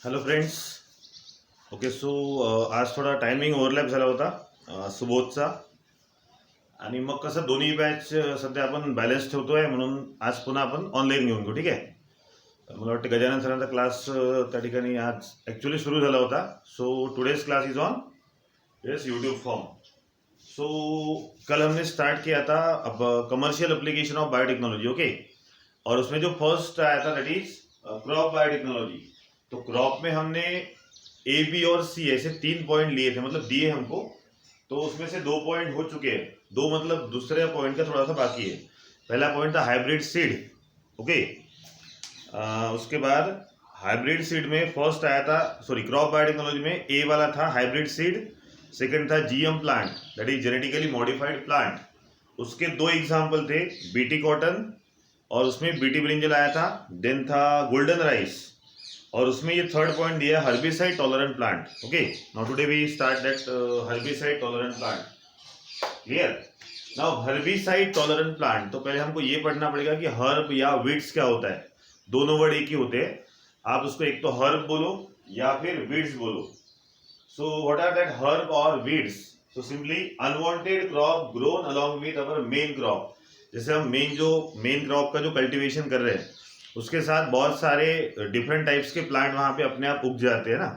Hello friends. Okay so आज थोडा timing overlap झाला होता सुबोधचा. आणि मग कसं दोन्ही बॅच सध्या आपण बॅलन्स ठेवतोय म्हणून आज पुन्हा आपण ऑनलाईन घेऊन घेऊ. ठीक आहे. मला वाटतं गजानन सरांचा क्लास त्या ठिकाणी आज ॲक्च्युली सुरू झाला होता. So today's class is on yes YouTube form. So कल हमने स्टार्ट किया था अब commercial application of biotechnology. Okay. और उसमें जो फर्स्ट आया था दैट इज क्रॉप बायोटेक्नोलॉजी. तो क्रॉप में हमने ए बी और सी ऐसे 3 पॉइंट लिए थे, मतलब दिए हमको. तो उसमें से 2 पॉइंट हो चुके हैं. दो मतलब दूसरे पॉइंट का थोड़ा सा बाकी है. पहला पॉइंट था हाइब्रिड सीड. ओके. उसके बाद हाइब्रिड सीड में फर्स्ट आया था, सॉरी क्रॉप बायोटेक्नोलॉजी में ए वाला था हाइब्रिड सीड. सेकंड था GM plant that is genetically modified plant. उसके दो एग्जाम्पल थे, बीटी कॉटन और उसमें बीटी ब्रिंजल आया था. देन था गोल्डन राइस और उसमें ये थर्ड पॉइंट दिया herbicide tolerant plant. Okay. Now today we start that herbicide tolerant plant. Clear. Now herbicide tolerant plant, तो पहले हमको ये पढ़ना पड़ेगा कि हर्ब या वीड्स क्या होता है. दोनों वर्ड एक ही होते हैं. आप उसको एक तो हर्ब बोलो या फिर वीड्स बोलो. So what are that herb और weeds? So simply unwanted crop grown along with our main crop. जैसे हम मेन क्रॉप का जो कल्टीवेशन कर रहे हैं उसके साथ बहुत सारे डिफरेंट टाइप्स के प्लांट वहाँ पे अपने आप उग जाते हैं ना.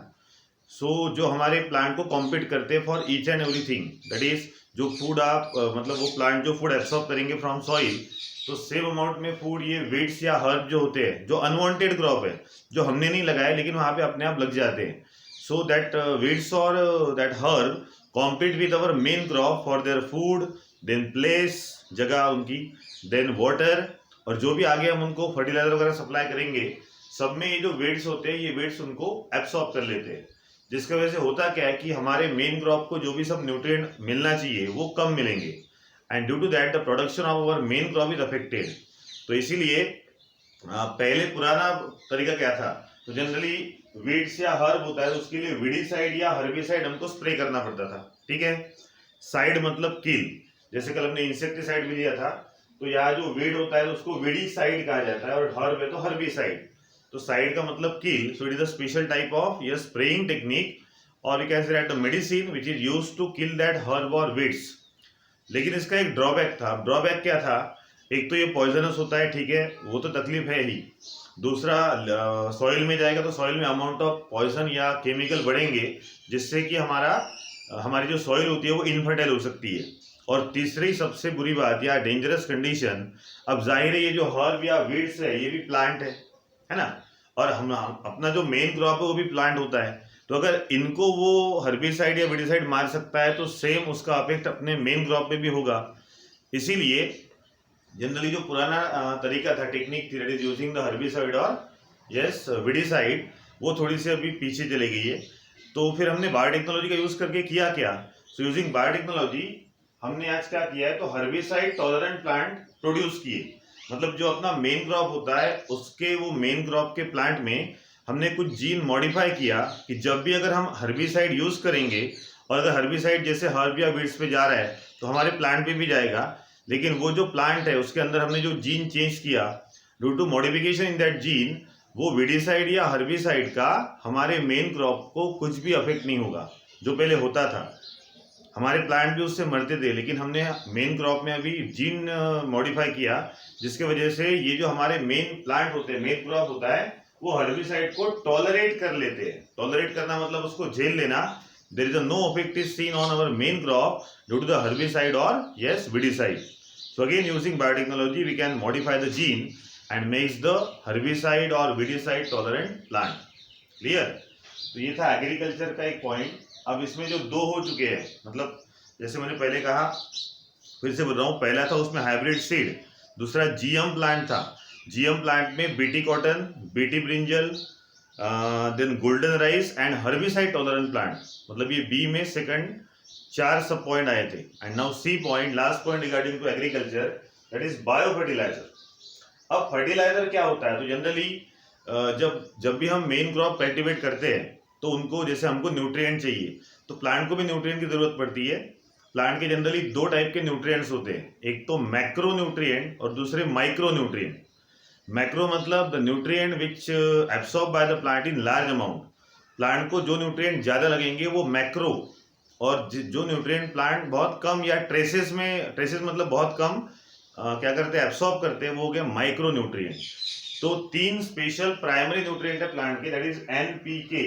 सो जो हमारे प्लांट को कॉम्पीट करते हैं for each and everything, that is जो फूड आप मतलब वो प्लांट जो फूड एब्सॉर्ब करेंगे फ्रॉम सॉइल, तो सेम अमाउंट में फूड ये वीड्स या हर्ब जो होते हैं, जो अनवांटेड क्रॉप है, जो हमने नहीं लगाया लेकिन वहाँ पे अपने आप लग जाते हैं. सो दैट वीड्स और that herb compete with our main crop for their food, then place, जगह उनकी, देन वाटर, और जो भी आगे हम उनको फर्टिलाइजर वगैरह सप्लाई करेंगे सब में ये जो वेट्स होते हैं ये वेट्स उनको एब्सॉर्ब कर लेते हैं. जिसकी वजह से होता क्या है कि हमारे मेन क्रॉप को जो भी सब न्यूट्रिएंट मिलना चाहिए वो कम मिलेंगे. And due to that the production of our main crop is affected. तो इसीलिए पहले पुराना तरीका क्या था, तो जनरली वीड्स या हर्ब होता है तो उसके लिए वीडीसाइड या हर्बिसाइड हमको स्प्रे करना पड़ता था. ठीक है. साइड मतलब किल. जैसे कल हमने इंसेक्टिसाइड भी लिया था, तो यहाँ जो वीड होता है तो उसको वीडीसाइड कहा जाता है और हर्ब है तो हर्बिसाइड. तो साइड का मतलब kill. So it is a special type of ये स्प्रेइंग टेक्निक और we can say that the medicine which is used to kill that herb और वीड्स. लेकिन इसका एक ड्रॉबैक था. ड्रॉबैक क्या था? एक तो ये पॉइजनस होता है, ठीक है, वो तो तकलीफ है ही. दूसरा सॉइल में जाएगा तो सॉइल में अमाउंट ऑफ पॉइजन या केमिकल बढ़ेंगे जिससे कि हमारी जो सॉइल होती है वो इनफर्टाइल हो सकती है. और तीसरी सबसे बुरी बात या डेंजरस कंडीशन, अब जाहिर है ये जो हर्ब या वीड्स है ये भी प्लांट है ना, और हम अपना जो मेन क्रॉप है वो भी प्लांट होता है. तो अगर इनको वो हर्बिसाइड या वीडिसाइड मार सकता है तो सेम उसका इफेक्ट अपने मेन क्रॉप पे भी होगा. इसीलिए जनरली जो पुराना तरीका था, टेक्निक थी, that is using the herbicide और यस वीडिसाइड, वो थोड़ी सी अभी पीछे चली गई है. तो फिर हमने बायोटेक्नोलॉजी का यूज करके किया क्या? सो यूजिंग बायोटेक्नोलॉजी हमने आज क्या किया है, तो हर्बिसाइड टॉलरेंट प्लांट प्रोड्यूस किए. मतलब जो अपना मेन क्रॉप होता है उसके वो मेन क्रॉप के प्लांट में हमने कुछ जीन मॉडिफाई किया कि जब भी अगर हम हर्बिसाइड यूज करेंगे और अगर हर्बिसाइड जैसे हर्ब या वीड्स पे जा रहा है तो हमारे प्लांट पे भी जाएगा, लेकिन वो जो प्लांट है उसके अंदर हमने जो जीन चेंज किया due to modification in that gene, वो वीडिसाइड या हर्बिसाइड का हमारे मेन क्रॉप को कुछ भी अफेक्ट नहीं होगा. जो पहले होता था, हमारे प्लांट भी उससे मरते थे, लेकिन हमने मेन क्रॉप में अभी जीन मॉडिफाई किया जिसके वजह से ये जो हमारे मेन प्लांट होते हैं, मेन क्रॉप होता है, वो हर्बिसाइड को टॉलरेट कर लेते हैं. टॉलरेट करना मतलब उसको झेल लेना. There is no effect is seen on our main crop due to the herbicide और yes weedicide. So again using biotechnology we can modify the gene and makes the herbicide और वीडिसाइड टॉलरेंट प्लांट. क्लियर. तो ये था agriculture का एक point. अब इसमें जो दो हो चुके हैं, मतलब जैसे मैंने पहले कहा, फिर से बोल रहा हूँ, पहला था उसमें हाइब्रिड सीड, दूसरा जीएम प्लांट था. जीएम प्लांट में BT cotton, BT brinjal, then golden rice and herbicide tolerant plant. मतलब ये बी में सेकंड 4 सब पॉइंट आए थे. And now C point, last point regarding to agriculture, that is bio fertilizer. अब fertilizer क्या होता है? तो जनरली जब भी हम मेन क्रॉप कल्टिवेट करते हैं तो उनको, जैसे हमको न्यूट्रिएंट चाहिए तो प्लांट को भी न्यूट्रिएंट की जरूरत पड़ती है. प्लांट के जनरली दो टाइप के न्यूट्रिएंट्स होते हैं, एक तो मैक्रो न्यूट्रिएंट और दूसरे माइक्रो न्यूट्रिएंट. मैक्रो मतलब the nutrient which absorb by the plant in large amount, plant को जो न्यूट्रिएंट ज़्यादा लगेंगे वो मैक्रो, और जो न्यूट्रिएंट प्लांट बहुत कम या ट्रेसेस मतलब बहुत कम क्या करते हैं, एब्सॉर्ब करते हैं, वो हो गया माइक्रो न्यूट्रिएंट। तो 3 स्पेशल प्राइमरी न्यूट्रिएंट है प्लांट के, दैट इज NPK,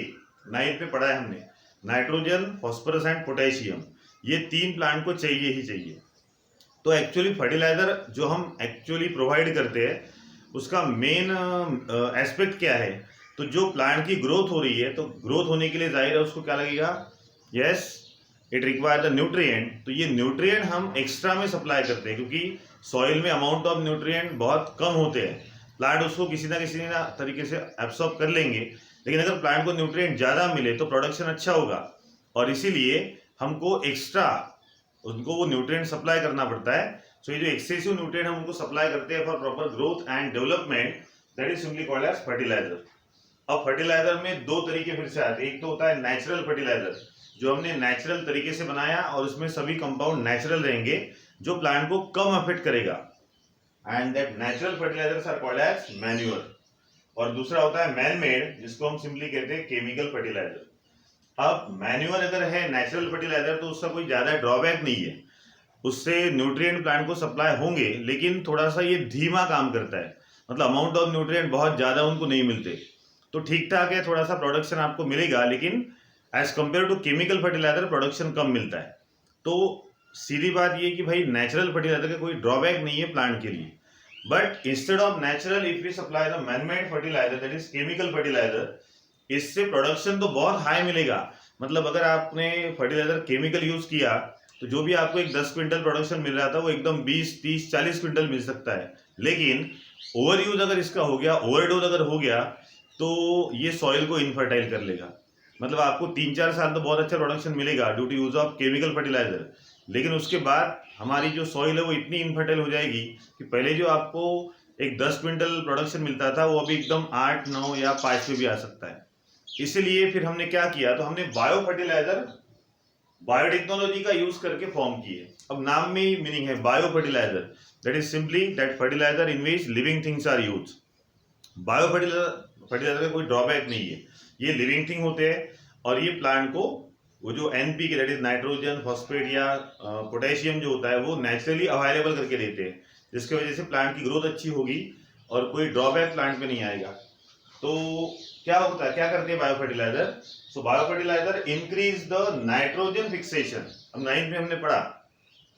9th में पढ़ा है हमने, नाइट्रोजन, फॉस्फोरस एंड पोटेशियम। ये 3 प्लांट को चाहिए ही चाहिए। तो एक्चुअली फर्टिलाइजर जो हम एक्चुअली प्रोवाइड करते हैं उसका मेन एस्पेक्ट क्या है, तो जो प्लांट की ग्रोथ हो रही है, तो ग्रोथ होने के लिए जाहिर है उसको क्या लगेगा, yes it require the nutrient. तो ये न्यूट्रिएंट हम एक्स्ट्रा में सप्लाई करते हैं, क्योंकि सॉइल में अमाउंट ऑफ न्यूट्रिएंट बहुत कम होते हैं, प्लांट उसको किसी ना तरीके से एब्सॉर्ब कर लेंगे, लेकिन अगर प्लांट को न्यूट्रिएंट ज़्यादा मिले तो प्रोडक्शन अच्छा होगा, और इसीलिए हमको एक्स्ट्रा उनको वो न्यूट्रिएंट सप्लाई करना पड़ता है। सो ये जो एक्सेसिव न्यूट्रिएंट हम उनको सप्लाई करते हैं for proper growth and development, that is simply called as fertilizer. अब फर्टिलाइजर में 2 तरीके फिर से आते हैं। एक तो होता है नेचुरल फर्टिलाइजर, जो हमने नेचुरल तरीके से बनाया और उसमें सभी कंपाउंड नेचुरल रहेंगे, जो प्लांट को कम अफेक्ट करेगा, and that natural fertilizers are called as manure. और दूसरा होता है मैन मेड, जिसको हम सिंपली कहते हैं केमिकल फर्टिलाइजर। अब मैन्यूअर अगर है नेचुरल फर्टिलाइजर, तो उसका कोई ज्यादा ड्रॉबैक नहीं है, उससे न्यूट्रिएंट प्लांट को सप्लाई होंगे, लेकिन थोड़ा सा ये धीमा काम करता है, मतलब अमाउंट ऑफ न्यूट्रिएंट बहुत ज्यादा उनको नहीं मिलते, तो ठीक ठाक है, थोड़ा सा प्रोडक्शन आपको मिलेगा, लेकिन as compare to chemical fertiliser production कम मिलता है। तो सीधी बात ये कि भाई नेचुरल फर्टिलाइजर का कोई ड्रॉबैक नहीं है प्लांट के लिए, but instead of natural if we supply the manmade fertilizer that is chemical fertilizer, इससे प्रोडक्शन तो बहुत हाई मिलेगा। मतलब अगर आपने फर्टिलाइजर केमिकल यूज किया तो जो भी आपको एक 10 क्विंटल प्रोडक्शन मिल रहा था वो एकदम 20, 30, 40 क्विंटल मिल सकता है, लेकिन ओवर यूज अगर इसका हो गया, ओवरडोज अगर हो गया, तो ये सॉइल को इनफर्टाइल कर लेगा। मतलब आपको 3-4 साल तो बहुत अच्छा प्रोडक्शन मिलेगा due to use of chemical fertilizer, लेकिन उसके बाद हमारी जो सॉइल है वो इतनी इनफर्टाइल हो जाएगी कि पहले जो आपको एक 10 क्विंटल प्रोडक्शन मिलता था वो अभी एकदम 8, 9 या 5 पे भी आ सकता है। इसीलिए फिर हमने क्या किया, तो हमने बायो फर्टिलाइजर बायोटेक्नोलॉजी का यूज करके फॉर्म किए। अब नाम में ही मीनिंग है bio fertilizer, that is simply that fertilizer in which living things are use. Bio fertilizer का कोई ड्रॉबैक नहीं है, ये लिविंग थिंग होते हैं, और ये प्लांट को वो जो NPK that is nitrogen, phosphate या पोटेशियम जो होता है वो नेचुरली अवेलेबल करके देते हैं, जिसकी वजह से प्लांट की ग्रोथ अच्छी होगी और कोई ड्रॉबैक प्लांट में नहीं आएगा। तो क्या होता है, क्या करते हैं bio fertilizer, so bio fertilizer increase the nitrogen fixation. अब 9th में हमने पढ़ा,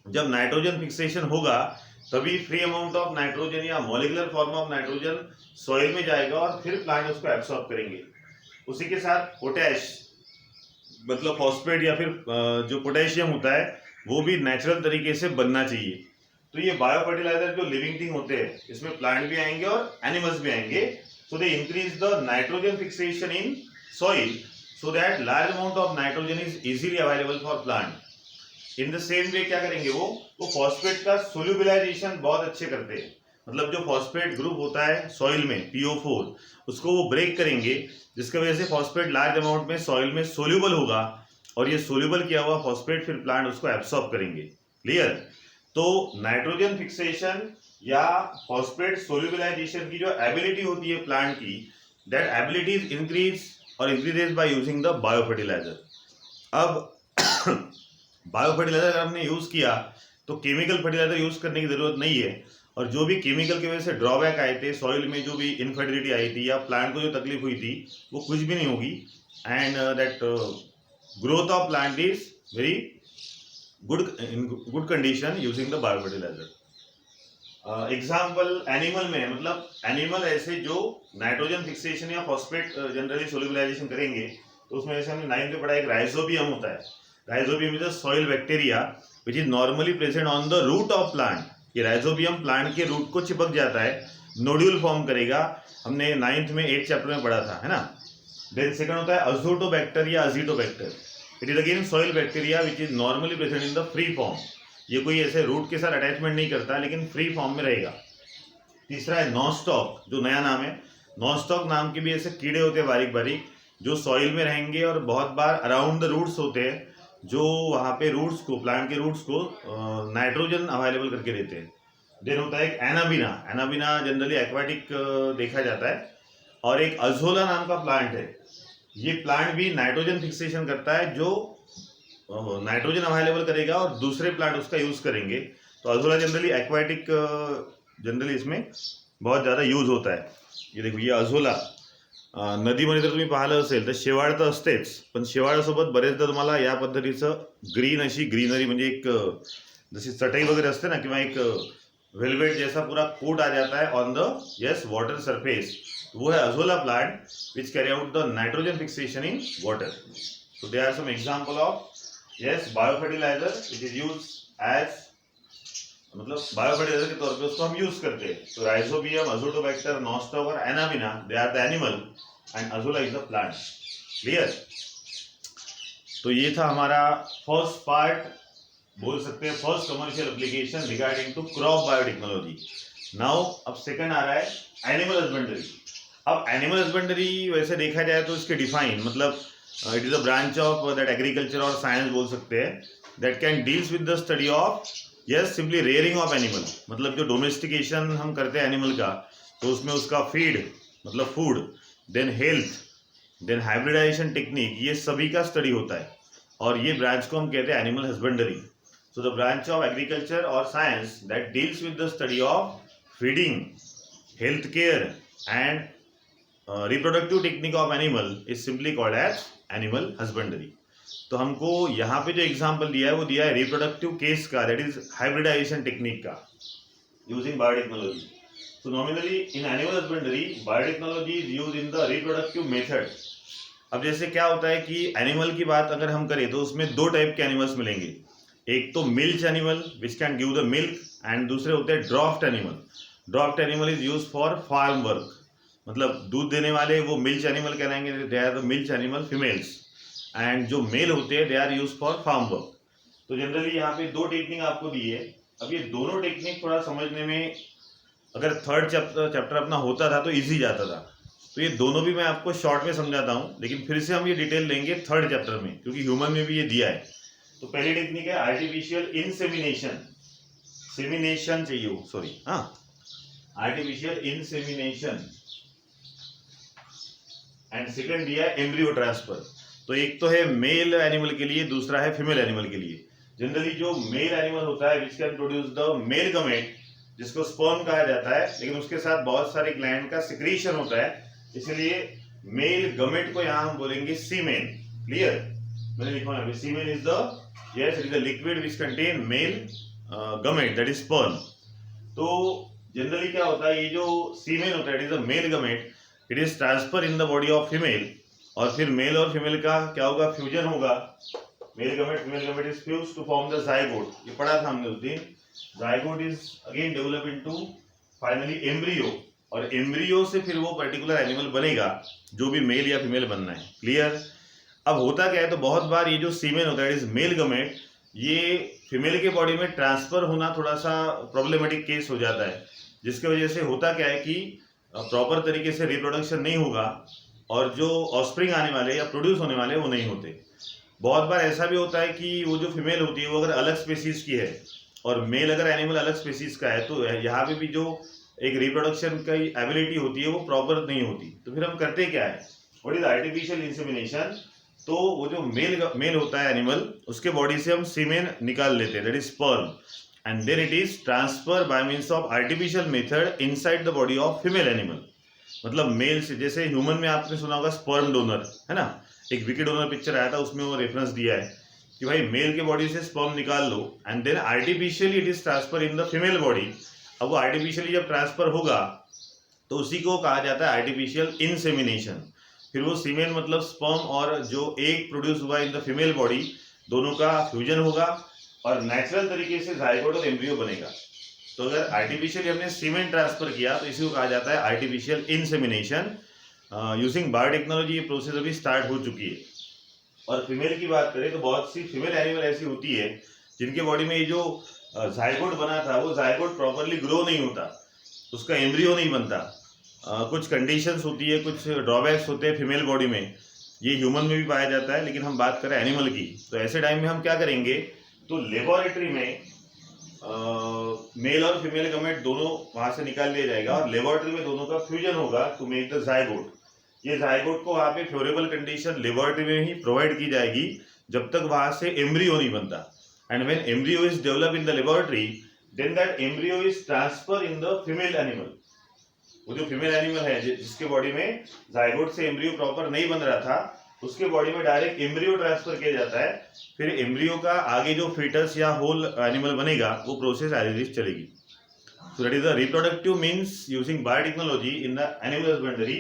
जब नाइट्रोजन फिक्सेशन होगा तभी फ्री अमाउंट ऑफ नाइट्रोजन या molecular form of nitrogen soil में जाएगा और फिर प्लांट उसको एब्सॉर्ब करेंगे। उसी के साथ पोटैश मतलब फॉस्फेट या फिर जो पोटेशियम होता है वो भी नेचुरल तरीके से बनना चाहिए। तो ये बायो फर्टिलाइजर जो लिविंग थिंग होते हैं, इसमें प्लांट भी आएंगे और एनिमल्स भी आएंगे, so they increase the nitrogen fixation in soil so that large amount of nitrogen is easily available for plant. In the same way क्या करेंगे, वो फॉस्फेट का सोल्यूबिलाइजेशन बहुत अच्छे करते हैं। मतलब जो फॉस्फेट ग्रुप होता है सॉइल में PO4, उसको वो ब्रेक करेंगे, जिसकी वजह से फॉस्फेट लार्ज अमाउंट में सॉइल में सोल्यूबल होगा, और ये सोल्यूबल किया हुआ फॉस्फेट फिर प्लांट उसको एब्सॉर्ब करेंगे। क्लियर? तो नाइट्रोजन फिक्सेशन या फॉस्फेट सोल्यूबिलाइजेशन की जो एबिलिटी होती है प्लांट की, दैट एबिलिटी इज इंक्रीज और increases by using the bio fertilizer. अब बायो फर्टिलाइजर अगर हमने यूज किया तो केमिकल फर्टिलाइजर यूज करने की जरूरत नहीं है, और जो भी केमिकल की वजह से ड्रॉबैक आए थे, सॉइल में जो भी इनफर्टिलिटी आई थी या प्लांट को जो तकलीफ हुई थी, वो कुछ भी नहीं होगी, and that growth of plant is very good condition using the bio fertilizer. Example animal में, मतलब एनिमल ऐसे जो नाइट्रोजन फिक्सेशन या फॉस्फेट जनरली सोल्यूबलाइजेशन करेंगे, तो उसमें जैसे हमने 9th में पढ़ा एक राइजोबियम होता है। Rhizobium is a soil bacteria which is normally present on the root of plant. ये राइजोबियम प्लांट के रूट को चिपक जाता है, नोड्यूल फॉर्म करेगा, हमने 9th में 8th चैप्टर में पढ़ा था, है ना। देन सेकंड होता है अजोटोबैक्टर या Azotobacter. It is again soil bacteria which is normally present in the free form. ये कोई ऐसे रूट के साथ अटैचमेंट नहीं करता, लेकिन फ्री फॉर्म में रहेगा। तीसरा है नॉनस्टॉक, जो नया नाम है। नॉनस्टॉक नाम के भी ऐसे कीड़े होते हैं बारीक बारीक, जो सॉइल में रहेंगे और बहुत बार अराउंड द रूट्स होते हैं, जो वहाँ पे रूट्स को, प्लांट के रूट्स को नाइट्रोजन अवेलेबल करके देते हैं। देन होता है एक एनाबिना। एनाबिना जनरली एक्वाटिक देखा जाता है। और एक अजोला नाम का प्लांट है, ये प्लांट भी नाइट्रोजन फिक्सेशन करता है, जो नाइट्रोजन अवेलेबल करेगा और दूसरे प्लांट उसका यूज करेंगे। तो अजोला जनरली एक्वाटिक जनरली इसमें बहुत ज़्यादा यूज होता आहे. ये देखो, ये अझोला नदीमध्ये जर तुम्ही पाहिलं असेल तर शेवाळ तर असतेच, पण शेवाळासोबत बरेचदा तुम्हाला या पद्धतीचं ग्रीन अशी ग्रीनरी म्हणजे एक जशी चटई वगैरे असते ना, किंवा एक वेलवेट जैसा पूरा कोट आ जाता है on the yes water surface, वो है Azolla plant which carry out the nitrogen fixation in water. So they are some example of yes biofertiliser which is use as, मतलब बायोफर्टिलाइजर के तौर पे उसको हम यूज करते हैं. तो राइजोबियम, अजोटोबैक्टर, नॉस्टॉक और Anabaena, they are the animal and Azolla is the plant. Clear? तो ये था हमारा फर्स्ट पार्ट, बोल सकते हैं first commercial application regarding to crop biotechnology. Now अब सेकंड आ रहा है एनिमल हस्बेंड्री. अब एनिमल हस्बेंड्री वैसे देखा जाए तो इसके डिफाइन मतलब it is a branch of that agriculture और साइंस बोल सकते हैं, that can deals with the study of yes simply rearing of animal. मतलब जो डोमेस्टिकेशन हम करते हैं एनिमल का, तो उसमें उसका फीड मतलब food, then health, then hybridization technique, ये सभी का स्टडी होता है. और ये ब्रांच को हम कहते हैं animal husbandry. So the branch of agriculture और science that deals with the study of feeding, health care and reproductive technique of animal is simply called as animal husbandry. तो हमको यहाँ पे जो एग्जाम्पल दिया है वो दिया है रिप्रोडक्टिव केस का, दैट इज हाइब्रिडाइजेशन टेक्निक का, using biotechnology. So nominally in animal husbandry biotechnology is use in the reproductive method. अब जैसे क्या होता है कि एनिमल की बात अगर हम करें तो उसमें दो टाइप के एनिमल्स मिलेंगे. एक तो milch animal which can give the milk, and दूसरे होते हैं draft animal. Draft animal is use for farm work, मतलब दूध देने वाले वो मिल्च एनिमल कहलाएंगे, they are the milch animal females. And जो मेल होते हैं they are use for farm work. तो जनरली यहाँ पे दो टेक्निक आपको दी है. अब ये दोनों टेक्निक थोड़ा समझने में, अगर थर्ड चैप्टर अपना होता था तो इजी जाता था. तो ये दोनों भी मैं आपको शॉर्ट में समझाता हूँ, लेकिन फिर से हम ये डिटेल लेंगे थर्ड चैप्टर में, क्योंकि ह्यूमन में भी ये दिया है. तो पहली टेक्निक है आर्टिफिशियल इंसेमिनेशन, सेमिनेशन चाहिए सॉरी, हाँ, आर्टिफिशियल इंसेमिनेशन. एंड सेकंड दिया है एम्ब्रियो ट्रांसफर. तो एक तो है मेल एनिमल के लिए, दूसरा है फीमेल एनिमल के लिए. जनरली जो मेल एनिमल होता है which can produce the male gamete, जिसको स्पर्म कहा जाता है, लेकिन उसके साथ बहुत सारे ग्लैंड का सिक्रीशन होता है, इसलिए मेल गमेट को यहाँ हम बोलेंगे सीमेन. क्लियर? मैंने लिखा है semen is the yes it is the liquid which contain male gamete, that is sperm. तो जनरली क्या होता है, ये जो सीमेन होता है it is the male gamete, it is transfer in the body of female, और फिर मेल और फीमेल का क्या होगा, फ्यूजन होगा. Male gamete female gamete is fuse to form the zygote. ये पढ़ा था हमने उस दिन. Zygote is again develop into finally embryo, और एम्ब्रियो से फिर वो पर्टिकुलर एनिमल बनेगा जो भी मेल या फीमेल बनना है. क्लियर? अब होता क्या है, तो बहुत बार ये जो सीमेन होता है इज मेल गमेट, ये फीमेल के बॉडी में ट्रांसफर होना थोड़ा सा प्रॉब्लमेटिक केस हो जाता है, जिसकी वजह से होता क्या है कि प्रॉपर तरीके से रिप्रोडक्शन नहीं होगा, और जो ऑस्प्रिंग आने वाले या प्रोड्यूस होने वाले वो नहीं होते. बहुत बार ऐसा भी होता है कि वो जो फीमेल होती है वो अगर अलग स्पेसीज की है और मेल अगर एनिमल अलग स्पेसीज का है, तो यहाँ पे भी जो एक रिप्रोडक्शन की एबिलिटी होती है वो प्रॉपर नहीं होती. तो फिर हम करते क्या है, व्हाट इज आर्टिफिशियल इंसेमिनेशन. तो वो जो मेल होता है एनिमल, उसके बॉडी से हम सीमेन निकाल लेते हैं, that is sperm, and then it is transfer by means of artificial method inside the body of female animal. मतलब मेल से, जैसे ह्यूमन में आपने सुना होगा स्पर्म डोनर, है ना, एक विकी डोनर पिक्चर आया था, उसमें वो रेफरेंस दिया है कि भाई मेल के बॉडी से स्पर्म निकाल लो and then artificially it is transfer in the female body. अब वो आर्टिफिशियली जब ट्रांसफर होगा तो उसी को कहा जाता है आर्टिफिशियल इंसेमिनेशन. फिर वो सीमेन मतलब स्पर्म और जो एग प्रोड्यूस हुआ इन द फीमेल बॉडी, दोनों का फ्यूजन होगा और नेचुरल तरीके से जाइगोट और एम्ब्रियो बनेगा. तो अगर आर्टिफिशियली हमने सीमेन ट्रांसफर किया तो इसी को कहा जाता है आर्टिफिशियल इंसेमिनेशन. यूजिंग बायोटेक्नोलॉजी ये प्रोसेस अभी स्टार्ट हो चुकी है. और फीमेल की बात करें तो बहुत सी फीमेल एनिमल ऐसी होती है जिनके बॉडी में ये जो जाइगोट बना था वो जाइगोट प्रॉपरली ग्रो नहीं होता, उसका एम्ब्रियो नहीं बनता. कुछ कंडीशंस होती है, कुछ ड्रॉबैक्स होते हैं फीमेल बॉडी में. ये ह्यूमन में भी पाया जाता है, लेकिन हम बात करें एनिमल की, तो ऐसे टाइम में हम क्या करेंगे, तो लेबोरेटरी में मेल और फीमेल गमेट दोनों वहां से निकाल लिया जाएगा और लेबोरेटरी में दोनों का फ्यूजन होगा टू मेक द जाइगोट. ये जायगोट को वहाँ पे फेवरेबल कंडीशन लेबोरेटरी में ही प्रोवाइड की जाएगी जब तक वहां से एम्ब्रियो नहीं बनता। And when embryo is develop in the laboratory then that embryo is transfer in the female animal. वो जो फीमेल एनिमल है जिसके बॉडी में जायगोट से एम्ब्रियो प्रॉपर नहीं बन रहा था, उसके बॉडी में डायरेक्ट एम्ब्रियो ट्रांसफर किया जाता है। फिर एम्ब्रियो का आगे जो फीटस या होल एनिमल बनेगा वो प्रोसेस एज इट इज चलेगी। So that is the reproductive means using biotechnology in the animal husbandry,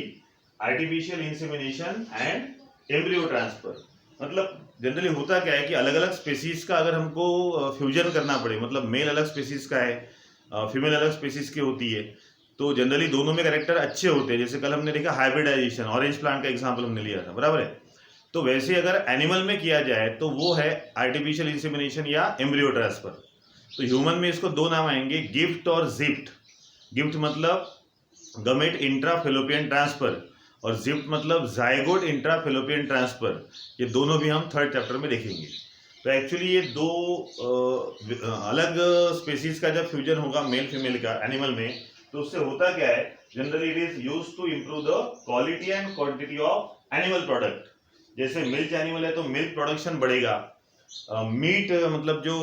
artificial insemination and embryo transfer। मतलब जनरली होता क्या है कि अलग अलग स्पेसीज का अगर हमको फ्यूजन करना पड़े, मतलब मेल अलग स्पेसीज का है, फीमेल अलग स्पेसीज की होती है, तो जनरली दोनों में कैरेक्टर अच्छे होते हैं। जैसे कल हमने देखा हाइब्रिडाइजेशन, ऑरेंज प्लांट का एग्जांपल हमने लिया था, बराबर है। तो वैसे अगर एनिमल में किया जाए तो वो है आर्टिफिशियल इंसेमिनेशन या एम्ब्रियो ट्रांसफर। तो ह्यूमन में इसको दो नाम आएंगे, गिफ्ट और जिप्ट। गिफ्ट मतलब गमेट इंट्राफेलोपियन ट्रांसफर और जिप्ट मतलब जायगोट इंट्राफेलोपियन ट्रांसफर। ये दोनों भी हम थर्ड चैप्टर में देखेंगे। तो एक्चुअली ये दो अलग स्पेसीज का जब फ्यूजन होगा मेल फीमेल का एनिमल में, तो उससे होता क्या है, generally it is used to improve the quality and quantity of animal product. जैसे मिल्क एनिमल है तो मिल्क प्रोडक्शन बढ़ेगा। मीट मतलब जो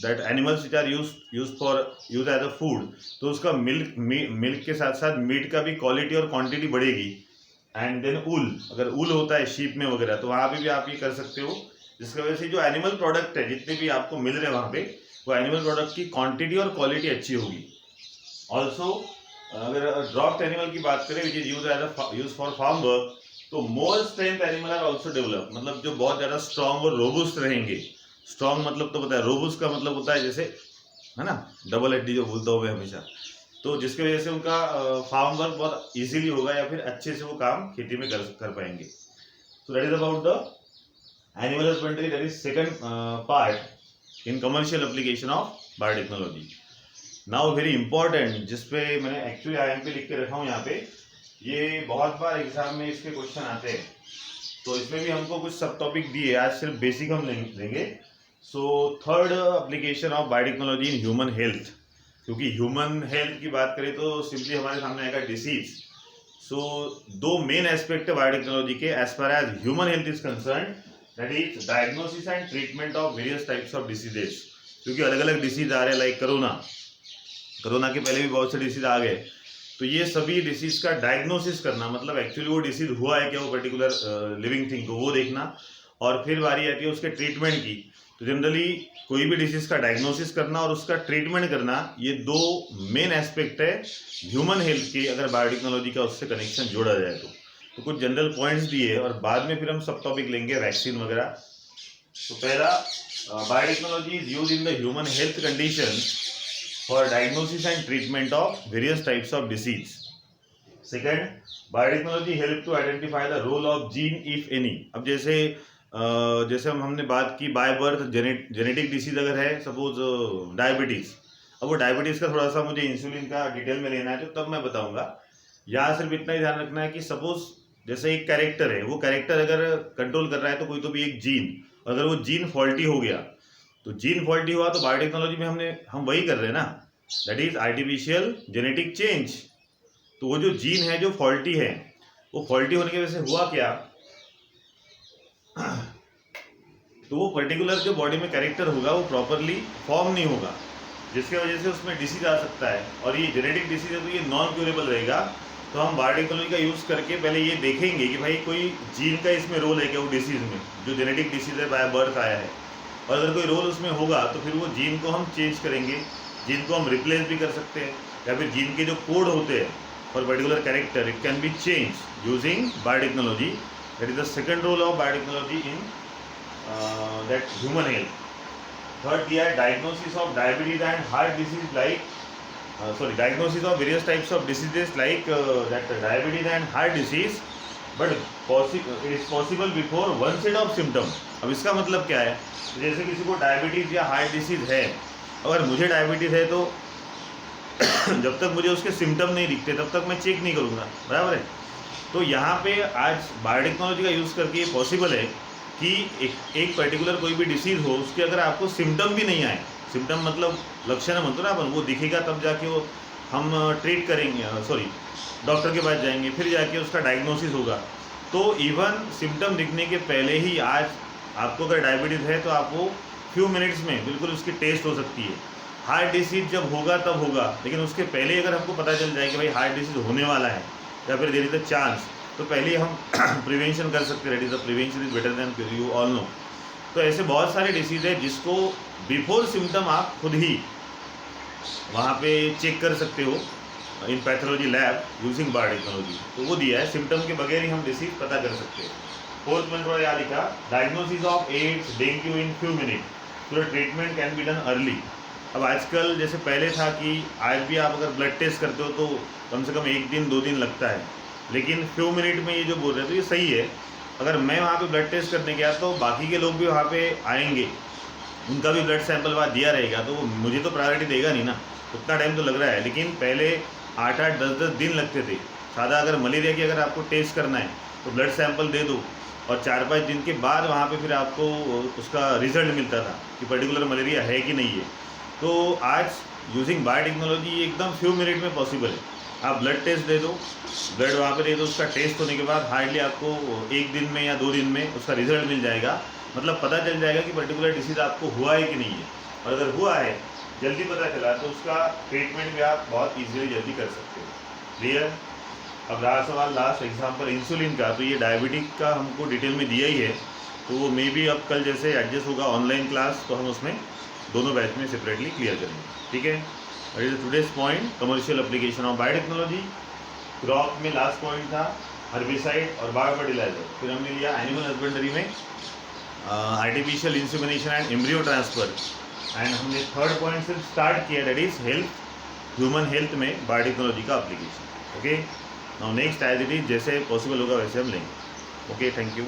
that animals which are use as a food, तो उसका मिल्क के साथ साथ मीट का भी क्वालिटी और क्वांटिटी बढ़ेगी। एंड देन ऊल, अगर ऊल होता है शीप में वगैरह, तो वहाँ पे भी आप ये कर सकते हो, जिसकी वजह से जो एनिमल प्रोडक्ट है जितने भी आपको मिल रहे हैं वहाँ पे, वो एनिमल प्रोडक्ट की क्वांटिटी और क्वालिटी अच्छी होगी। ऑल्सो अगर ड्रॉप्ड एनिमल की बात करें which is use for farm work, तो more strength animal are also develop, मतलब जो बहुत ज्यादा स्ट्रॉन्ग और रोबुस्ट रहेंगे। स्ट्रॉन्ग मतलब तो पता है, रोबुस्ट का मतलब होता है जैसे, है ना, डबल हड्डी जो बोलता हूँ मैं हमेशा, तो जिसकी वजह से उनका फार्म वर्क बहुत इजीली होगा या फिर अच्छे से वो काम खेती में कर पाएंगे। So that is about the animal husbandry, that is second part in commercial application of biotechnology. Now very important, जिसपे मैंने एक्चुअली IMP लिख के रखा हूँ यहाँ पे, ये बहुत बार एग्जाम में इसके क्वेश्चन आते हैं, तो इसमें भी हमको कुछ सब टॉपिक दिए, आज सिर्फ बेसिक हम लेंगे। So third application of biotechnology in human health, क्योंकि ह्यूमन हेल्थ की बात करें तो सिंपली हमारे सामने आएगा डिसीज। सो दो मेन एस्पेक्ट है बायोटेक्नोलॉजी के as far as human health is concern, that is diagnosis and treatment of various types of diseases. क्योंकि अलग अलग डिसीज आ रहे हैं, लाइक कोरोना के पहले भी बहुत से डिसीज आ गए, तो ये सभी डिसीज का डायग्नोसिस करना, मतलब एक्चुअली वो डिसीज हुआ है क्या वो पर्टिकुलर लिविंग थिंग को, वो देखना, और फिर बारी आती है उसके ट्रीटमेंट की। तो जनरली कोई भी डिसीज का डायग्नोसिस करना और उसका ट्रीटमेंट करना, ये दो मेन एस्पेक्ट है ह्यूमन हेल्थ के, अगर बायोटेक्नोलॉजी का उससे कनेक्शन जोड़ा जाए तो कुछ जनरल पॉइंट्स दिए, और बाद में फिर हम सब टॉपिक लेंगे, वैक्सीन वगैरह। तो पहला, biotechnology is use in the human health condition for diagnosis and treatment of various types of disease. Second, biotechnology help to identify the role of gene if any। अब जैसे हमने बात की बाय बर्थ जेनेटिक डिसीज अगर है, suppose diabetes, अब वो diabetes का थोड़ा सा मुझे इंसुलिन का डिटेल में लेना है तो तब मैं बताऊंगा। यहाँ सिर्फ इतना ही ध्यान रखना है कि सपोज जैसे एक कैरेक्टर है, वो कैरेक्टर अगर कंट्रोल कर रहा है तो कोई तो भी एक जीन, अगर वो जीन फॉल्टी हो गया, तो जीन फॉल्टी हुआ तो बायोटेक्नोलॉजी में हम वही कर रहे हैं ना, that is artificial genetic change. तो वो जो जीन है जो फॉल्टी है, वो फॉल्टी होने की वजह से हुआ क्या, तो वो पर्टिकुलर जो बॉडी में कैरेक्टर होगा वो प्रॉपरली फॉर्म नहीं होगा, जिसकी वजह से उसमें डिसीज आ सकता है। और ये जेनेटिक डिसीज है तो ये नॉन क्यूरेबल रहेगा। तो हम बायोटेक्नोलॉजी का यूज़ करके पहले ये देखेंगे कि भाई कोई जीन का इसमें रोल है क्या, वो डिसीज में जो जेनेटिक डिसीज है बाय बर्थ आया है, और अगर कोई रोल उसमें होगा तो फिर वो जीन को हम चेंज करेंगे, जीन को हम रिप्लेस भी कर सकते हैं, या फिर जीन के जो कोड होते हैं for particular character, it can be change using biotechnology. That is the second role of biotechnology in that human health. Third दिया है diagnosis of diabetes and heart disease like diagnosis of various types of diseases like that diabetes and heart disease, but it is possible before onset of symptom। अब इसका मतलब क्या है, जैसे किसी को डायबिटीज़ या हार्ट डिसीज़ है, अगर मुझे डायबिटीज़ है तो जब तक मुझे उसके सिम्टम नहीं दिखते तब तक मैं चेक नहीं करूँगा, बराबर है। तो यहाँ पे आज बायोटेक्नोलॉजी का यूज़ करके ये पॉसिबल है कि एक पर्टिकुलर कोई भी डिसीज़ हो, उसके अगर आपको सिम्टम भी नहीं आए, सिम्टम मतलब लक्षण म्हणतो ना अपन, वो दिखेगा तब जाके वो हम ट्रीट करेंगे, सॉरी डॉक्टर के पास जाएंगे, फिर जाके उसका डायग्नोसिस होगा। तो इवन सिम्टम दिखने के पहले ही आज आपको अगर डायबिटीज़ है तो आपको फ्यू मिनट्स में बिल्कुल उसकी टेस्ट हो सकती है। हार्ट डिसीज जब होगा तब होगा, लेकिन उसके पहले अगर हमको पता चल जाए कि भाई हार्ट डिसीज होने वाला है या फिर देयर इज अ चांस, तो पहले हम प्रिवेंशन कर सकते हैं। That is the prevention is better than cure, you all know. तो ऐसे बहुत सारे डिसीज है जिसको बिफोर सिम्टम आप खुद ही वहाँ पे चेक कर सकते हो इन पैथोलॉजी लैब यूजिंग बायोटेक्नोलॉजी। तो वो दिया है, सिम्टम के बगैर ही हम डिसीज पता कर सकते हैं। फोर्थ पॉइंट थोड़ा यहाँ लिखा, diagnosis of AIDS dengue in few minute, तो treatment can be done early. अब आजकल जैसे पहले था कि आज भी आप अगर ब्लड टेस्ट करते हो तो कम से कम 1 दिन 2 दिन लगता है, लेकिन फ्यू मिनट में ये जो बोल रहे थे ये सही है। अगर मैं वहाँ पे ब्लड टेस्ट करने गया तो बाकी के लोग भी वहाँ पे आएंगे, उनका भी ब्लड सैंपल वहाँ दिया रहेगा, तो मुझे तो प्रायोरिटी देगा नहीं ना, उतना टाइम तो लग रहा है। लेकिन पहले 8-8 10-10 दिन लगते थे। सादा अगर मलेरिया की अगर आपको टेस्ट करना है तो ब्लड सैंपल दे दो और 4-5 दिन के बाद वहाँ पे फिर आपको उसका रिजल्ट मिलता था कि पर्टिकुलर मलेरिया है कि नहीं है। तो आज यूजिंग बायोटेक्नोलॉजी एकदम फ्यू मिनट में पॉसिबल है। आप ब्लड टेस्ट दे दो, ब्लड वहाँ पे दे दो, उसका टेस्ट होने के बाद हार्डली आपको 1 दिन में या 2 दिन में उसका रिजल्ट मिल जाएगा। मतलब पता चल जाएगा कि पर्टिकुलर डिसीज आपको हुआ है कि नहीं है, और अगर हुआ है जल्दी पता चला तो उसका ट्रीटमेंट भी आप बहुत ईजिली जल्दी कर सकते हो। क्लियर। अब रहा सवाल लास्ट एग्जाम्पल इंसुलिन का, तो ये डायबिटिक का हमको डिटेल में दिया ही है, तो वो मे भी अब कल जैसे एडजस्ट होगा ऑनलाइन क्लास तो हम उसमें दोनों बैच में सेपरेटली क्लियर करेंगे। ठीक है। That is today's point, commercial application of biotechnology. Crop में लास्ट पॉइंट था हर्बिसाइड और बायो फर्टिलाइजर। फिर हमने लिया एनिमल हस्बेंडरी में artificial insemination and embryo transfer, and हमने थर्ड पॉइंट से स्टार्ट किया, that is health, human health में बायोटेक्नोलॉजी का application. Okay, now next as it is जैसे पॉसिबल होगा वैसे हम लेंगे। Okay, thank you.